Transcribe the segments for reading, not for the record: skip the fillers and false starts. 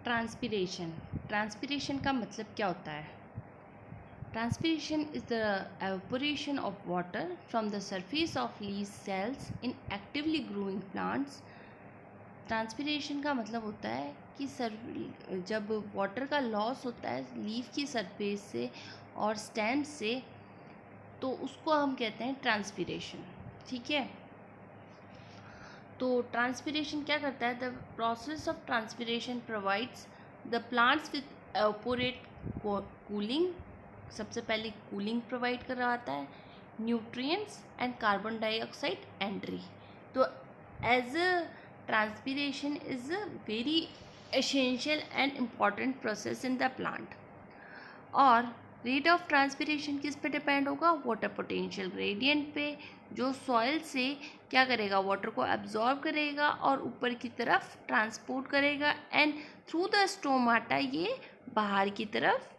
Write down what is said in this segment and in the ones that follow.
Transpiration transpiration का मतलब क्या होता है? Transpiration is the evaporation of water from the surface of leaf cells in actively growing plants. Transpiration का मतलब होता है कि जब वाटर का लॉस होता है लीफ की सरफेस से और स्टेम से, तो उसको हम कहते हैं ट्रांसपीरेशन। ठीक है, तो ट्रांसपीरेशन क्या करता है? The process of transpiration provides the plants with evaporate cooling. सबसे पहले कूलिंग प्रोवाइड कर रहा आता है, nutrients and carbon dioxide entry. तो as a transpiration is a very essential and important process in the plant. और रेट ऑफ ट्रांसपीरेशन किस पे डिपेंड होगा? वाटर पोटेंशियल ग्रेडियंट पे, जो सॉइल से क्या करेगा? वाटर को एब्जॉर्ब करेगा और ऊपर की तरफ ट्रांसपोर्ट करेगा एंड थ्रू द स्टोमाटा ये बाहर की तरफ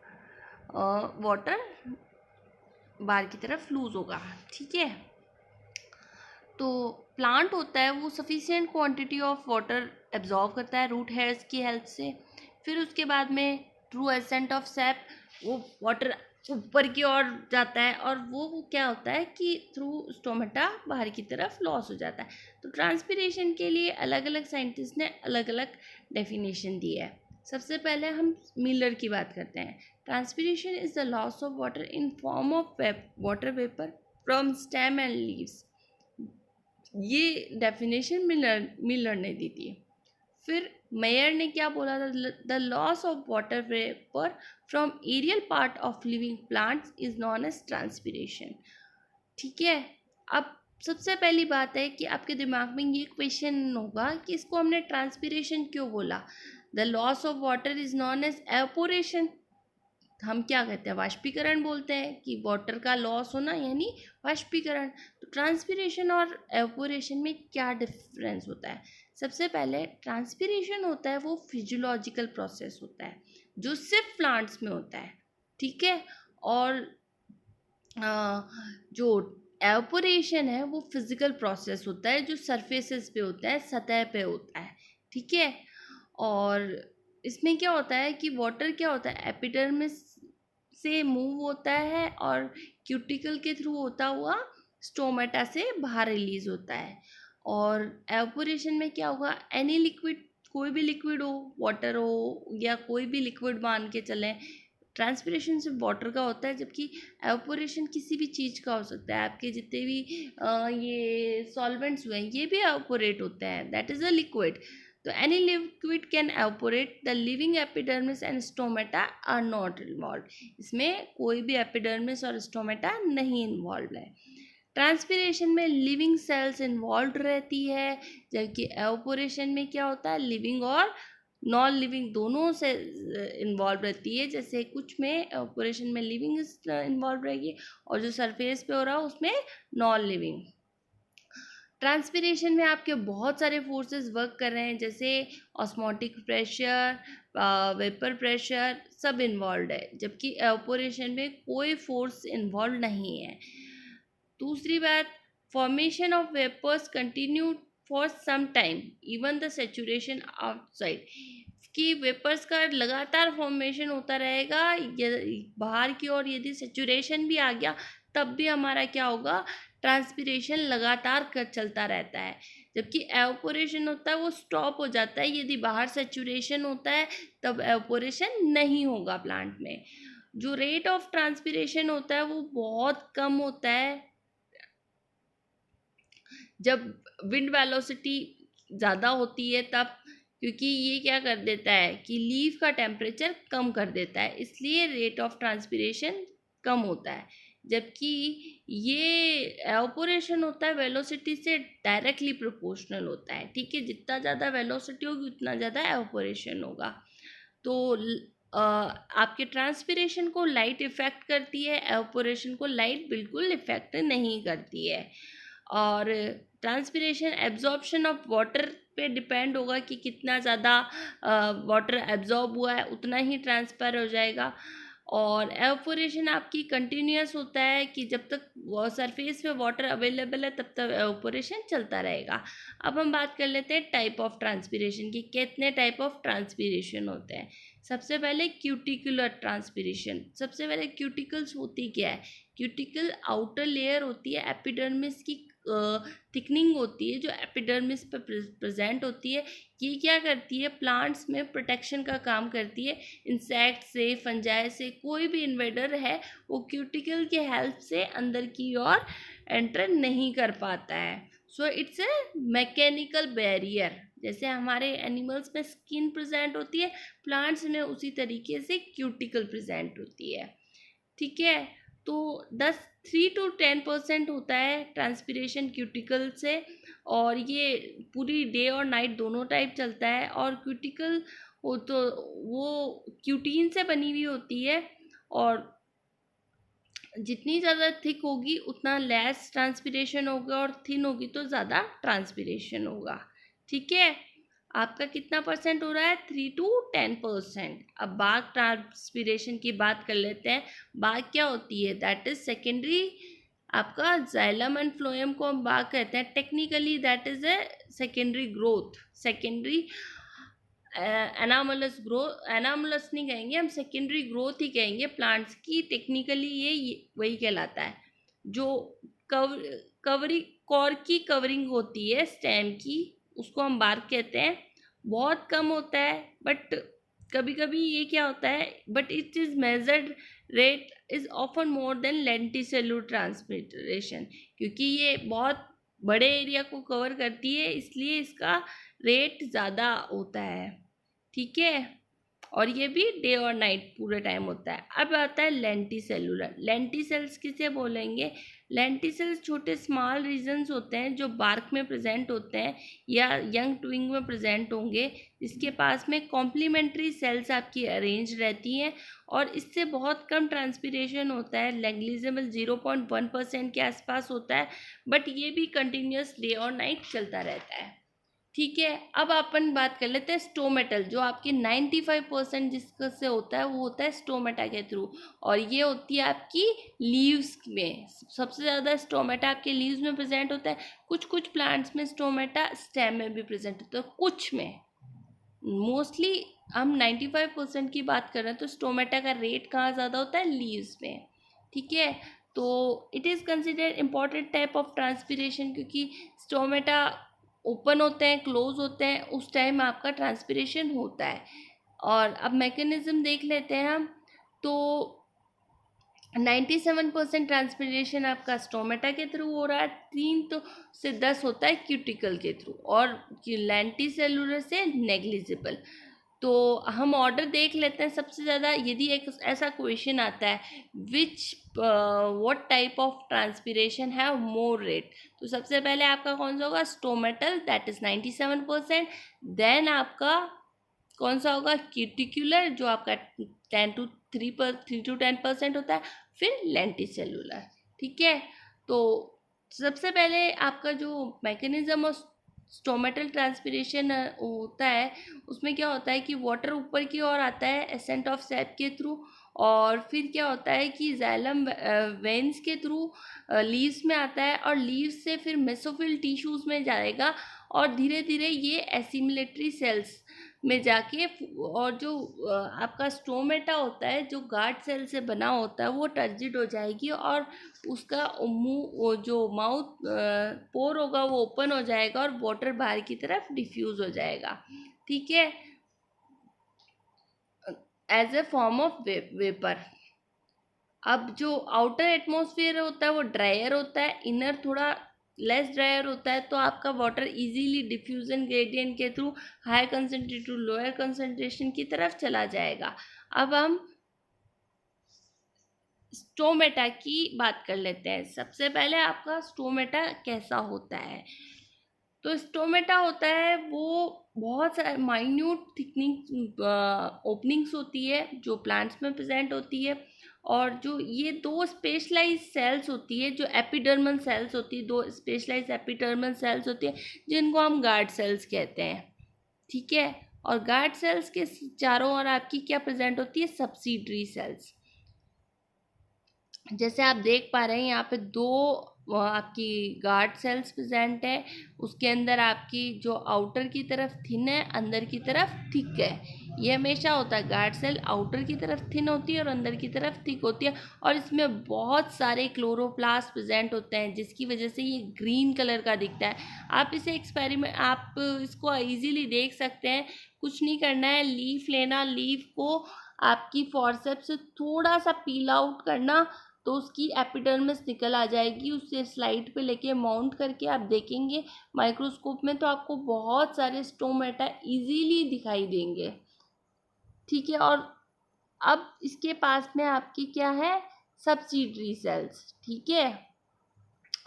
वाटर बाहर की तरफ लूज होगा। ठीक है, तो प्लांट होता है वो sufficient quantity of water absorb करता है रूट हेयर्स की हेल्प से। फिर उसके बाद में थ्रू एसेंट ऑफ सैप वो वाटर ऊपर की ओर जाता है और वो क्या होता है कि थ्रू स्टोमेटा बाहर की तरफ लॉस हो जाता है। तो ट्रांसपीरेशन के लिए अलग अलग साइंटिस्ट ने अलग अलग डेफिनेशन दी है। सबसे पहले हम मिलर की बात करते हैं। Transpiration is the loss of water in form of water vapour from stem and leaves. ये डेफिनेशन मिलर ने दी थी। फिर मेयर ने क्या बोला था? The loss of water vapour from aerial part of living plants is known as transpiration. ठीक है, अब सबसे पहली बात है कि आपके दिमाग में ये क्वेश्चन होगा कि इसको हमने ट्रांसपीरेशन क्यों बोला? The loss of water is known as evaporation. हम क्या कहते हैं? वाष्पीकरण बोलते हैं कि वाटर का लॉस होना यानी वाष्पीकरण। तो ट्रांसपीरेशन और एवपोरेशन में क्या डिफरेंस होता है? सबसे पहले ट्रांसपीरेशन होता है वो फिजियोलॉजिकल प्रोसेस होता है जो सिर्फ प्लांट्स में होता है। ठीक है, और जो एवपोरेशन है वो फिजिकल प्रोसेस होता है जो सरफेसेस पे होता है, सतह पे होता है। ठीक है, और इसमें क्या होता है कि वाटर क्या होता है? एपिडर्मिस से मूव होता है और क्यूटिकल के थ्रू होता हुआ स्टोमेटा से बाहर रिलीज होता है। और एवपोरेशन में क्या होगा? एनी लिक्विड, कोई भी लिक्विड हो, वाटर हो या कोई भी लिक्विड मान के चलें। ट्रांसपीरेशन सिर्फ वाटर का होता है, जबकि एवपोरेशन किसी भी चीज़ का हो सकता है। आपके जितने भी ये सॉल्वेंट्स हुए हैं ये भी एवपोरेट होते हैं, दैट इज़ अ लिक्विड। तो any liquid can evaporate, the living epidermis and stomata are not involve. इसमें कोई भी एपिडर्मिस और स्टोमेटा नहीं इन्वॉल्व है। ट्रांसपीरेशन में लिविंग सेल्स इन्वॉल्व रहती है, जबकि एवपोरेशन में क्या होता है? लिविंग और नॉन लिविंग दोनों से इन्वॉल्व रहती है। जैसे कुछ में एवपोरेशन में लिविंग इन्वॉल्व रहेगी और जो सरफेस पे हो रहा है उसमें नॉन लिविंग। ट्रांसपीरेशन में आपके बहुत सारे फोर्सेस वर्क कर रहे हैं, जैसे ऑस्मोटिक प्रेशर, वेपर प्रेशर, सब इन्वॉल्व है, जबकि एवपोरेशन में कोई फोर्स इन्वॉल्व नहीं है। दूसरी बात, formation of vapours continue for some time even the saturation outside. कि वेपर्स का लगातार फॉर्मेशन होता रहेगा, बाहर की ओर यदि सेचुरेशन भी आ गया तब भी हमारा क्या होगा? ट्रांसपीरेशन लगातार कर चलता रहता है। जबकि एवपोरेशन होता है वो स्टॉप हो जाता है, यदि बाहर सेचुरेशन होता है तब एवपोरेशन नहीं होगा प्लांट में। जो रेट ऑफ ट्रांसपीरेशन होता है वो बहुत कम होता है जब विंड वेलोसिटी ज़्यादा होती है तब, क्योंकि ये क्या कर देता है कि लीफ का टेम्परेचर कम कर देता है, इसलिए रेट ऑफ ट्रांसपीरेशन कम होता है। जबकि ये एवपोरेशन होता है वेलोसिटी से डायरेक्टली प्रोपोर्शनल होता है। ठीक है, जितना ज़्यादा वेलोसिटी होगी उतना ज़्यादा एवपोरेशन होगा। तो आपके ट्रांसपीरेशन को लाइट इफ़ेक्ट करती है, एवपोरेशन को लाइट बिल्कुल इफ़ेक्ट नहीं करती है। और ट्रांसपीरेशन एब्जॉर्प्शन ऑफ वाटर पे डिपेंड होगा कि कितना ज़्यादा वाटर एब्जॉर्ब हुआ है उतना ही ट्रांसफर हो जाएगा। और एवापोरेशन आपकी कंटिन्यूअस होता है कि जब तक वो सरफेस पे वाटर अवेलेबल है तब तक एवापोरेशन चलता रहेगा। अब हम बात कर लेते हैं टाइप ऑफ ट्रांसपीरेशन की, कितने टाइप ऑफ ट्रांसपीरेशन होते हैं। सबसे पहले क्यूटिकुलर ट्रांसपीरेशन। सबसे पहले क्यूटिकल्स होती क्या है? क्यूटिकल आउटर लेयर होती है एपिडर्मिस की, थिकनिंग होती है जो एपिडर्मिस पर प्रेजेंट होती है। ये क्या करती है? प्लांट्स में प्रोटेक्शन का काम करती है। इंसेक्ट से, फंजाई से, कोई भी इन्वेडर है वो क्यूटिकल के हेल्प से अंदर की ओर एंटर नहीं कर पाता है। So it's a mechanical barrier. जैसे हमारे एनिमल्स में स्किन प्रेजेंट होती है, प्लांट्स में उसी तरीके से क्यूटिकल प्रेजेंट होती है। ठीक है, तो 3 to 10% होता है ट्रांसपीरेशन क्यूटिकल से, और ये पूरी डे और नाइट दोनों टाइप चलता है। और क्यूटिकल वो तो वो क्यूटीन से बनी हुई होती है, और जितनी ज़्यादा थिक होगी उतना लेस ट्रांसपीरेशन होगा, और थिन होगी तो ज़्यादा ट्रांसपीरेशन होगा। ठीक है, आपका कितना परसेंट हो रहा है? 3 to 10%। अब बाग ट्रांसपीरेशन की बात कर लेते हैं। बाग क्या होती है? दैट इज सेकेंडरी, आपका जाइलम एंड फ्लोएम को हम बाग कहते हैं। Technically that is a secondary growth, secondary anomalous growth, anomalous नहीं कहेंगे हम, सेकेंडरी ग्रोथ ही कहेंगे प्लांट्स की। टेक्निकली ये वही कहलाता है जो कवरिंग कोर की कवरिंग होती है स्टेम की, उसको हम बार्क कहते हैं। बहुत कम होता है, बट कभी कभी ये क्या होता है, but it is measured rate is often more than lenticellular transpiration, क्योंकि ये बहुत बड़े एरिया को कवर करती है इसलिए इसका रेट ज़्यादा होता है। ठीक है, और ये भी डे और नाइट पूरे टाइम होता है। अब आता है लेंटिसेलुलर। लेंटिसेल्स किसे बोलेंगे? लेंटिसेल्स छोटे स्मॉल रीजन्स होते हैं जो बार्क में प्रेजेंट होते हैं या यंग ट्विंग में प्रेजेंट होंगे, जिसके पास में कॉम्प्लीमेंट्री सेल्स आपकी अरेंज रहती हैं, और इससे बहुत कम ट्रांसपीरेशन होता है। नेग्लिजिबल 0.1% के आसपास होता है, बट ये भी कंटिन्यूस डे और नाइट चलता रहता है। ठीक है, अब अपन बात कर लेते हैं स्टोमेटल, जो आपकी 95% जिससे होता है वो होता है स्टोमेटा के थ्रू, और ये होती है आपकी लीव्स में। सबसे ज़्यादा स्टोमेटा आपके लीव्स में प्रेजेंट होता है। कुछ कुछ प्लांट्स में स्टोमेटा स्टेम में भी प्रेजेंट होता है, कुछ में। मोस्टली हम 95% की बात कर रहे हैं, तो स्टोमेटा का रेट कहाँ ज़्यादा होता है? लीव्स में। ठीक है, तो it is considered important type of transpiration, क्योंकि स्टोमेटा ओपन होते हैं, क्लोज होते हैं, उस टाइम आपका ट्रांसपीरेशन होता है। और अब मैकेनिज्म देख लेते हैं हम, तो 97% ट्रांसपीरेशन आपका स्टोमेटा के थ्रू हो रहा है, 3 से 10 होता है क्यूटिकल के थ्रू, और लेंटिसेलुलर से नेग्लिजिबल। तो हम ऑर्डर देख लेते हैं। सबसे ज़्यादा यदि एक ऐसा क्वेश्चन आता है विच what type of transpiration have more rate, तो सबसे पहले आपका कौन सा होगा? Stomatal, that is 97%। देन आपका कौन सा होगा? क्यूटिकुलर, जो आपका 3 to 10% होता है। फिर लेंटिसेलुलर। ठीक है, तो सबसे पहले आपका जो मैकेनिज्म ऑफ स्टोमेटल ट्रांसपीरेशन होता है, उसमें क्या होता है कि वाटर ऊपर की ओर आता है एसेंट ऑफ सैप के थ्रू, और फिर क्या होता है कि जाइलम वेन्स के थ्रू लीव्स में आता है, और लीव्स से फिर मेसोफिल टिश्यूज़ में जाएगा, और धीरे धीरे ये एसिमिलेटरी सेल्स में जाके, और जो आपका स्टोमेटा होता है जो गार्ड सेल से बना होता है वो टर्जिड हो जाएगी, और उसका मुंह जो माउथ पोर होगा वो ओपन हो जाएगा, और वाटर बाहर की तरफ डिफ्यूज हो जाएगा। ठीक है, as a form of vapour. अब जो आउटर एटमॉस्फेयर होता है वो ड्रायर होता है, इनर थोड़ा लेस ड्रायर होता है, तो आपका वाटर इजीली डिफ्यूजन ग्रेडियंट के through high concentration to lower concentration की तरफ चला जाएगा। अब हम स्टोमेटा की बात कर लेते हैं। सबसे पहले आपका स्टोमेटा कैसा होता है? तो स्टोमेटा होता है वो बहुत सारे माइन्यूट थिकनिंग ओपनिंग्स होती है जो प्लांट्स में प्रेजेंट होती है, और जो ये दो स्पेशलाइज सेल्स होती है, जो एपिडर्मल सेल्स होती है, दो स्पेशलाइज एपिडर्मल सेल्स होती है जिनको हम गार्ड सेल्स कहते हैं। ठीक है, और गार्ड सेल्स के चारों ओर आपकी क्या प्रेजेंट होती है? Subsidiary cells. जैसे आप देख पा रहे हैं यहाँ पे दो आपकी गार्ड सेल्स प्रेजेंट है। उसके अंदर आपकी जो आउटर की तरफ थिन है, अंदर की तरफ थिक है। ये हमेशा होता है, गार्ड सेल आउटर की तरफ थिन होती है और अंदर की तरफ थिक होती है। और इसमें बहुत सारे क्लोरोप्लास्ट प्रेजेंट होते हैं, जिसकी वजह से ये ग्रीन कलर का दिखता है। आप इसको इजीली देख सकते हैं। कुछ नहीं करना है, लीफ लेना, लीफ को आपकी फॉरसेप्स से थोड़ा सा पील आउट करना, तो उसकी एपिडर्मिस निकल आ जाएगी। उससे स्लाइड पे लेके माउंट करके आप देखेंगे माइक्रोस्कोप में, तो आपको बहुत सारे स्टोमेटा इजीली दिखाई देंगे। ठीक है, और अब इसके पास में आपकी क्या है, सब्सिडरी सेल्स। ठीक है,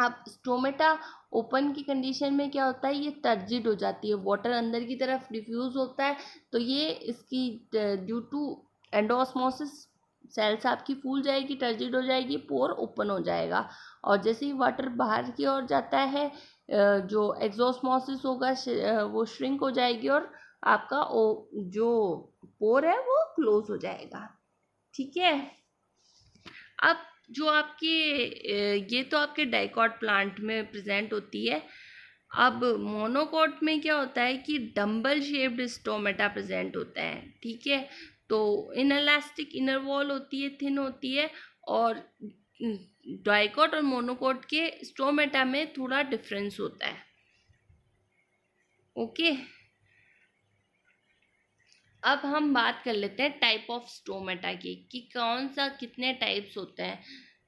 अब स्टोमेटा ओपन की कंडीशन में क्या होता है, ये टर्जिड हो जाती है, वाटर अंदर की तरफ डिफ्यूज होता है, तो ये इसकी ड्यू टू एंडोस्मोसिस सेल्स आपकी फूल जाएगी, टर्जिड हो जाएगी, पोर ओपन हो जाएगा। और जैसे ही वाटर बाहर की ओर जाता है, जो एक्सोस्मोसिस होगा वो श्रिंक हो जाएगी और आपका जो पोर है वो क्लोज हो जाएगा। ठीक है, अब जो आपके ये तो आपके डाइकॉट प्लांट में प्रेजेंट होती है। अब मोनोकॉट में क्या होता है कि डंबल शेप्ड स्टोमेटा प्रेजेंट होता है। ठीक है, तो इनएलास्टिक इनर वॉल होती है, थिन होती है, और डाइकॉट और मोनोकॉट के स्टोमेटा में थोड़ा डिफरेंस होता है। ओके, अब हम बात कर लेते हैं टाइप ऑफ स्टोमेटा की, कि कौन सा कितने टाइप्स होते हैं।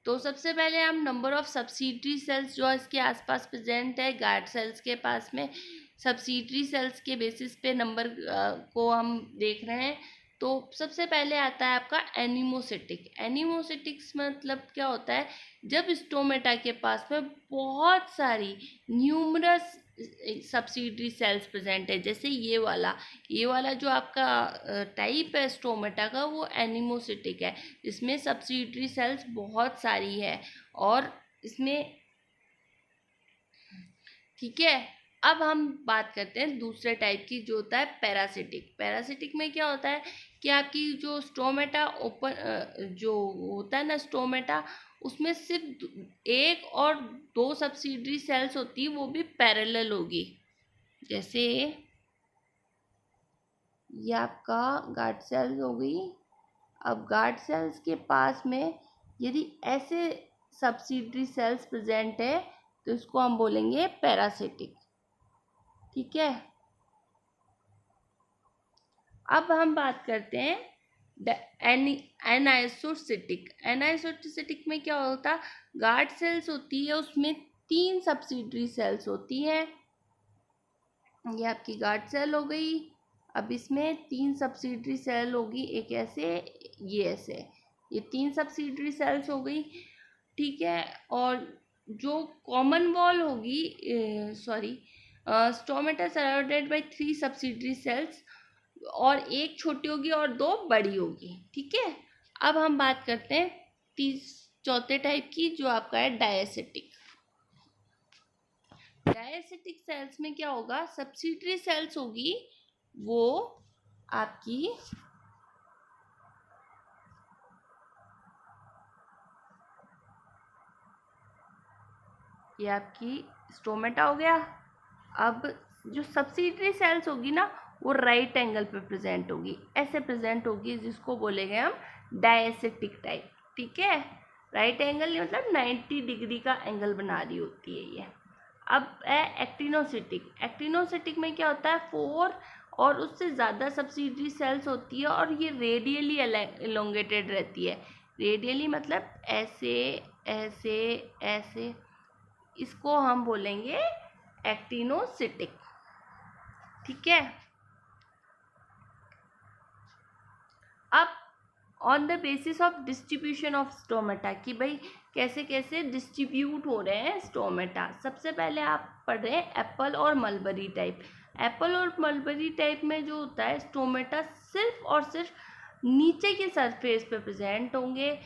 तो सबसे पहले हम नंबर ऑफ सब्सिडरी सेल्स जो इसके आसपास प्रेजेंट है गार्ड सेल्स के पास में, सब्सिडरी सेल्स के बेसिस पे नंबर को हम देख रहे हैं। तो सबसे पहले आता है आपका एनिमोसिटिक। एनिमोसिटिक्स मतलब क्या होता है, जब स्टोमेटा के पास में बहुत सारी न्यूमरस सब्सिडरी सेल्स प्रेजेंट है। जैसे ये वाला जो आपका टाइप है स्टोमेटा का, वो एनिमोसिटिक है, इसमें सब्सिडरी सेल्स बहुत सारी है। और इसमें ठीक है, अब हम बात करते हैं दूसरे टाइप की, जो होता है पैरासिटिक। पैरासिटिक में क्या होता है कि आपकी जो स्टोमेटा ओपन जो होता है ना स्टोमेटा, उसमें सिर्फ एक और दो सब्सिडरी सेल्स होती है, वो भी पैरेलल होगी। जैसे ये आपका गार्ड सेल्स हो गई। अब गार्ड सेल्स के पास में यदि ऐसे सब्सिडरी सेल्स प्रेजेंट है, तो इसको हम बोलेंगे पैरासिटिक। ठीक है, अब हम बात करते हैं एनाइसोसिटिक। एनाइसोसिटिक में क्या होता है, गार्ड सेल्स होती है, उसमें 3 सब्सिडरी सेल्स होती हैं। ये आपकी गार्ड सेल हो गई। अब इसमें 3 सब्सिडरी सेल होगी, एक ऐसे, ये ऐसे, ये 3 सब्सिडरी सेल्स हो गई। ठीक है, और जो कॉमन वॉल होगी, stomata surrounded by 3 subsidiary cells, और एक छोटी होगी और 2 बड़ी होगी। ठीक है, अब हम बात करते हैं चौथे टाइप की, जो आपका है डायसिटिक। डायसिटिक सेल्स में क्या होगा, सब्सिडरी सेल्स होगी, वो आपकी ये आपकी स्टोमेटा हो गया। अब जो सब्सिडरी सेल्स होगी ना, वो राइट एंगल पे प्रेजेंट होगी, ऐसे प्रेजेंट होगी, जिसको बोलेंगे हम डायसिटिक टाइप। ठीक है, राइट एंगल मतलब 90 डिग्री का एंगल बना रही होती है ये। अब है एक्टिनोसिटिक। एक्टिनोसिटिक में क्या होता है, 4 और उससे ज़्यादा सब्सिडरी सेल्स होती है, और ये रेडियली एलोंगेटेड रहती है। रेडियली मतलब ऐसे ऐसे ऐसे, इसको हम बोलेंगे एक्टिनोसिटिक। ठीक है, अब on the basis of distribution of stomata, कि भाई कैसे कैसे डिस्ट्रीब्यूट हो रहे हैं स्टोमेटा। सबसे पहले आप पढ़ रहे हैं एप्पल और मलबरी टाइप। एप्पल और मलबरी टाइप में जो होता है, स्टोमेटा सिर्फ और सिर्फ नीचे के सरफेस पे प्रेजेंट होंगे।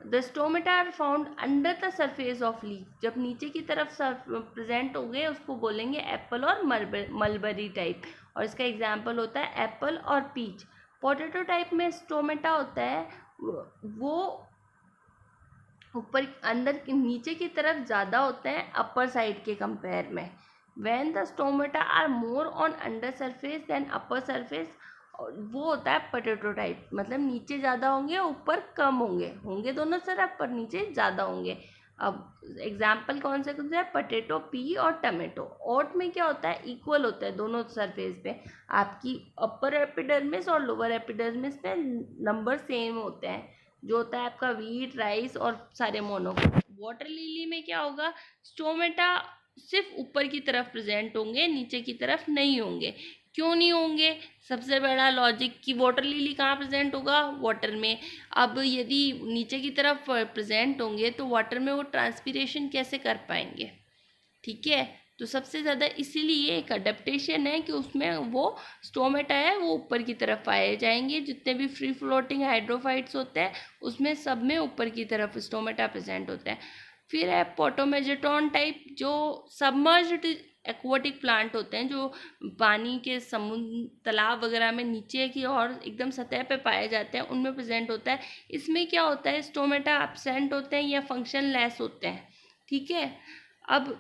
The stomata are found under the surface of leaf. जब नीचे की तरफ प्रेजेंट होंगे, उसको बोलेंगे एप्पल और मलबरी टाइप। और इसका एग्जाम्पल होता है एप्पल और पीच। पोटैटो टाइप में स्टोमेटा होता है, वो ऊपर अंदर नीचे की तरफ ज़्यादा होते हैं अपर साइड के कंपेयर में। When the stomata are more on under surface then upper surface, वो होता है पोटैटो टाइप, मतलब नीचे ज़्यादा होंगे ऊपर कम होंगे, होंगे दोनों तरफ पर नीचे ज़्यादा होंगे। अब एग्जाम्पल कौन से है, पोटैटो, पी और टमाटो। ओट में क्या होता है, इक्वल होता है दोनों सरफेस पे, आपकी अपर एपिडर्मिस और लोअर एपिडर्मिस में नंबर सेम होते हैं, जो होता है आपका वीट, राइस और सारे मोनो। वाटर लिली में क्या होगा, स्टोमेटा सिर्फ ऊपर की तरफ प्रेजेंट होंगे, नीचे की तरफ नहीं होंगे। क्यों नहीं होंगे, सबसे बड़ा लॉजिक कि वाटर लिली कहाँ प्रेजेंट होगा, वाटर में। अब यदि नीचे की तरफ प्रेजेंट होंगे तो वाटर में वो ट्रांसपीरेशन कैसे कर पाएंगे, ठीक है। तो सबसे ज़्यादा इसीलिए एक अडेप्टेशन है कि उसमें वो स्टोमेटा है वो ऊपर की तरफ पाए जाएंगे। जितने भी फ्री फ्लोटिंग हाइड्रोफाइट्स होते हैं उसमें सब में ऊपर की तरफ स्टोमेटा प्रेजेंट होता है। फिर है पोटोमेजेटोन टाइप, जो सबमर्ज्ड एक्वाटिक प्लांट होते हैं, जो पानी के समुद्र तालाब वगैरह में नीचे की और एकदम सतह पे पाए जाते हैं, उनमें प्रेजेंट होता है। इसमें क्या होता है, स्टोमेटा एब्सेंट होते हैं या फंक्शन लेस होते हैं, ठीक है। अब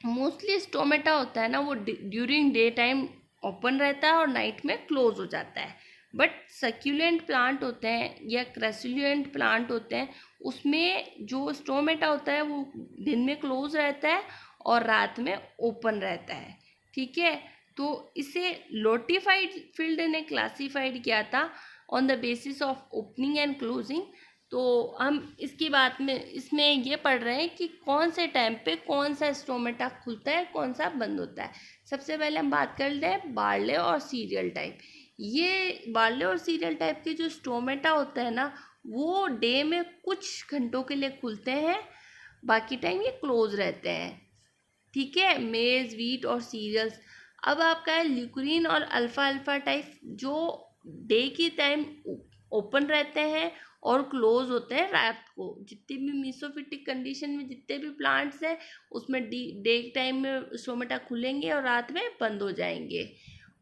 मोस्टली स्टोमेटा होता है ना वो ड्यूरिंग डे टाइम ओपन रहता है और नाइट में क्लोज हो जाता है। बट सक्यूलेंट प्लांट होते हैं या क्रेसुलेंट प्लांट होते हैं, उसमें जो स्टोमेटा होता है वो दिन में क्लोज रहता है और रात में ओपन रहता है, ठीक है। तो इसे लोटिफाइड फील्ड ने क्लासिफाइड किया था on the basis of opening and closing. तो हम इसकी बात में इसमें ये पढ़ रहे हैं कि कौन से टाइम पे कौन सा स्टोमेटा खुलता है, कौन सा बंद होता है। सबसे पहले हम बात कर लेते हैं बार्ले और सीरियल टाइप। ये बार्ले और सीरियल टाइप के जो स्टोमेटा होता है ना, वो डे में कुछ घंटों के लिए खुलते हैं, बाकी टाइम ये क्लोज रहते हैं, ठीक है। मेज, वीट और सीरियल्स। अब आपका है ल्यूक्रीन और अल्फा अल्फा टाइप, जो डे की टाइम ओपन रहते हैं और क्लोज होते हैं रात को। जितनी भी मीसोफिटिक कंडीशन में जितने भी प्लांट्स हैं उसमें डे टाइम में स्टोमेटा खुलेंगे और रात में बंद हो जाएंगे।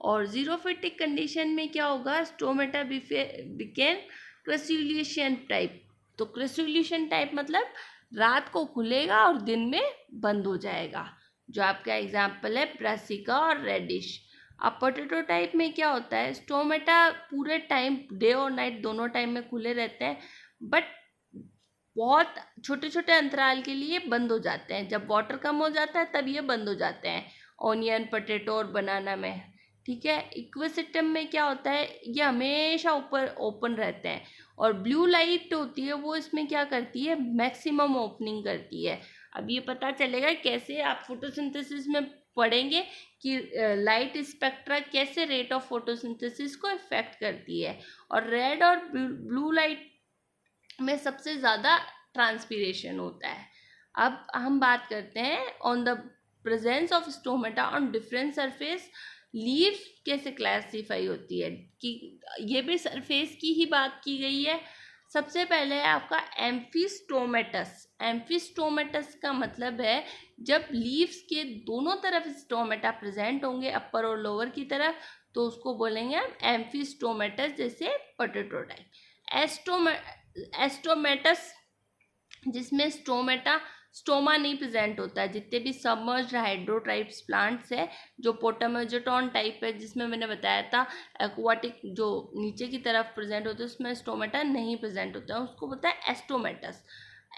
और जीरोफिटिक कंडीशन में क्या होगा, स्टोमेटा बिकेन क्रेसुलेशन टाइप। तो क्रेसुलेशन टाइप मतलब रात को खुलेगा और दिन में बंद हो जाएगा, जो आपका एग्जाम्पल है ब्रासिका और रेडिश। अब पोटैटो टाइप में क्या होता है, स्टोमेटा पूरे टाइम डे और नाइट दोनों टाइम में खुले रहते हैं, बट बहुत छोटे छोटे अंतराल के लिए बंद हो जाते हैं। जब वाटर कम हो जाता है तब ये बंद हो जाते हैं, ऑनियन, पोटैटो और बनाना में, ठीक है। इक्विसिटम में क्या होता है, ये हमेशा ऊपर ओपन रहते हैं और ब्लू लाइट होती है वो इसमें क्या करती है, मैक्सिमम ओपनिंग करती है। अब ये पता चलेगा कैसे, आप फोटोसिंथेसिस में पढ़ेंगे कि लाइट स्पेक्ट्रा कैसे रेट ऑफ फोटोसिंथेसिस को इफेक्ट करती है। और रेड और ब्लू लाइट में सबसे ज़्यादा ट्रांसपीरेशन होता है। अब हम बात करते हैं on the presence of stomata on different surface. Leaves कैसे क्लासीफाई होती है, कि ये भी सरफेस की ही बात की गई है। सबसे पहले है आपका एम्फिस्टोमेटस। एम्फिस्टोमेटस का मतलब है जब लीव्स के दोनों तरफ स्टोमेटा प्रेजेंट होंगे, अपर और लोअर की तरफ, तो उसको बोलेंगे हम एम्फिस्टोमेटस, जैसे पोटैटो टाइप। एस्टोमेटस जिसमें स्टोमा नहीं प्रेजेंट होता है। जितने भी सबमर्ज्ड हाइड्रोटाइप्स प्लांट्स है, जो पोटामेजेटॉन टाइप है जिसमें मैंने बताया था एक्वाटिक जो नीचे की तरफ प्रेजेंट होता है उसमें स्टोमेटा नहीं प्रेजेंट होता है, उसको बोलता है एस्टोमेटस।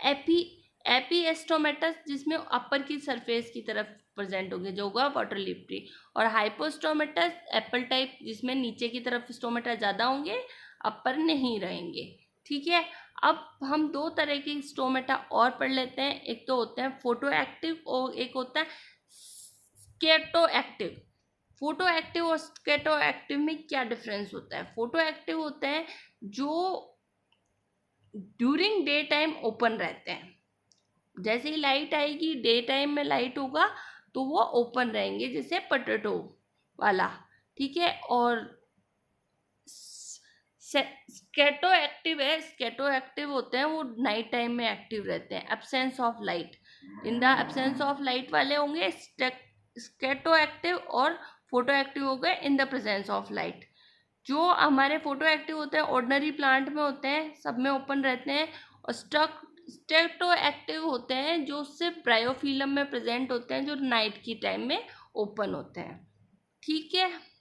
एपी एस्टोमेटस जिसमें अपर की सरफेस की तरफ प्रेजेंट होंगे, जो होगा वाटर लीफ ट्री। और हाइपोस्टोमेटस एप्पल टाइप, जिसमें नीचे की तरफ स्टोमेटा ज़्यादा होंगे, अपर नहीं रहेंगे, ठीक है। अब हम दो तरह के स्टोमेटा और पढ़ लेते हैं। एक तो होते हैं फोटो एक्टिव और एक होता है स्केटो एक्टिव। फोटो एक्टिव और स्केटो एक्टिव में क्या डिफरेंस होता है, फोटो एक्टिव होते हैं जो ड्यूरिंग डे टाइम ओपन रहते हैं, जैसे ही लाइट आएगी डे टाइम में लाइट होगा तो वो ओपन रहेंगे, जैसे पोटैटो वाला, ठीक है। और स्केटो एक्टिव है, स्केटो एक्टिव होते हैं वो नाइट टाइम में एक्टिव रहते हैं, absence of light. In the absence of light वाले होंगे स्केटो एक्टिव, और फोटो एक्टिव हो गए in the presence of light. जो हमारे फोटो एक्टिव होते हैं ऑर्डिनरी प्लांट में होते हैं, सब में ओपन रहते हैं, और स्टेटो एक्टिव होते हैं जो सिर्फ ब्रायोफिलम में प्रेजेंट होते हैं, जो नाइट की टाइम में ओपन होते हैं। ठीक है।